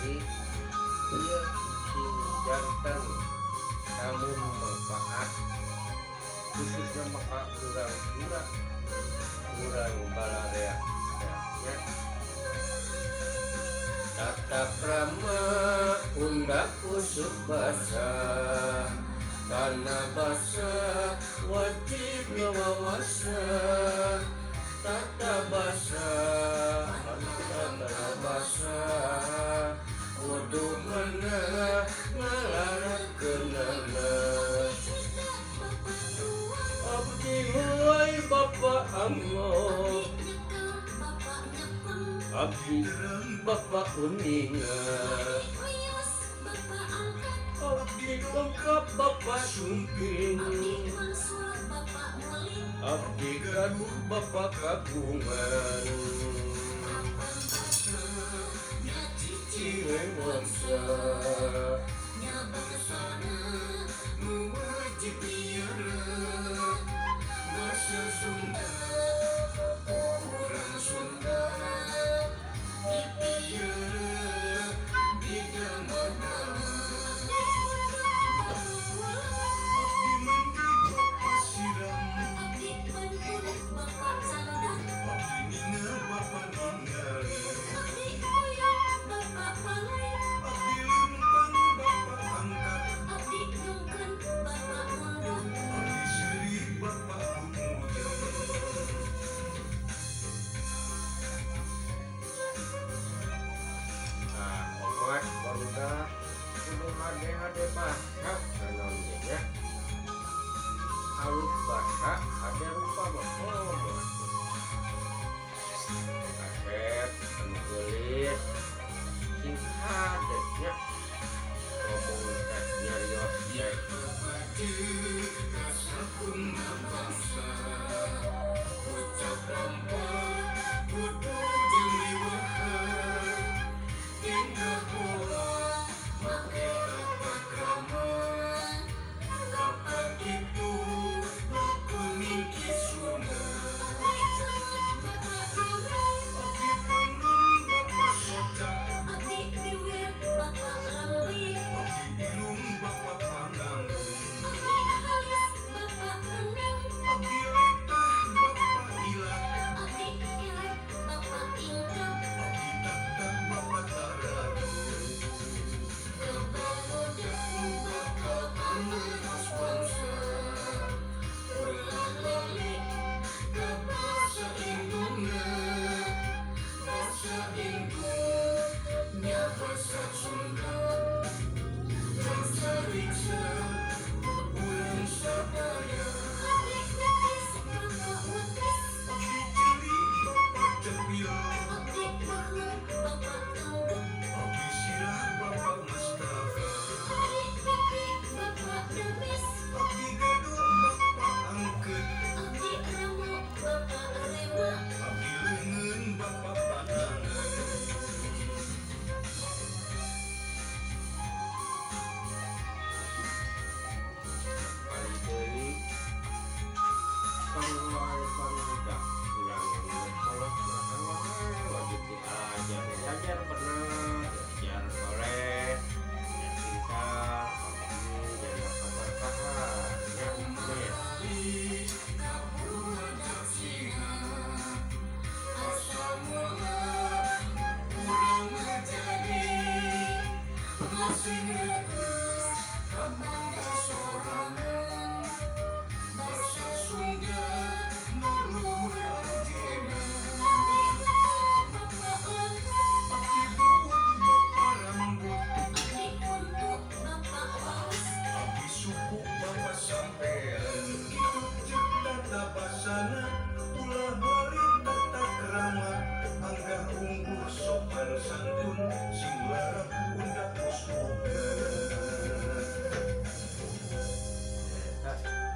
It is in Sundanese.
jadi dia si jantan kamu manfaat khususnya maka kurang balarea ya tata krama undak usuk basa karena basa wajib ngawasa tata basa kudu mana ngalarat kenana abdi mulai bapak ammo abdi bapak uninga abdi lengkap bapak sumping abdi gaduh bapak kagungan Cirewansa nyabasana mewajib biara bahasa Sunda orang Sunda dipiara bidang-bidang abdi mandi bapak siram abdi bangun bapak sandang abdi nina bapak ninggal abdi lempang bapak angkat abdi nungken bapak mundur abdi seri bapak kumujang omongan baruda kudu hade bahasa namanya halus bahasa ada rupa ngomong kaset anu geulis singkat ya ngomong nyarios ya rasa pun bangsa ucap rampok kudu jeliwahan tinggal pola make tata krama kapan itu kuning kisuna abdi panun bapak soca abdi diwir bapak lambi abdi ilung bapak pandang abdi halis bapak rendang abdi letah bapak ilang abdi ilek bapak ingkang abdi dakdak bapak taradu kebamudak bakal penerus bangsa ulang balik ke bahasa Induna bahasa Induk nya bahasa Sunda bahasa Riksa ulang sadaya abdi tetis bapak wetis abdi jeli bapak cepil abdi makhluk bapak tangguh abdi sirah bapak Mustafa abdi pipi bapak demis abdi gaduh bapak angket abdi remo bapak rema abdi leungeun bapak padangan kali deui pangwal pangdak urang salah wajib diajar sajar benar ajar soleh ajar pintar pokoknya jangan keberkahan ya Sing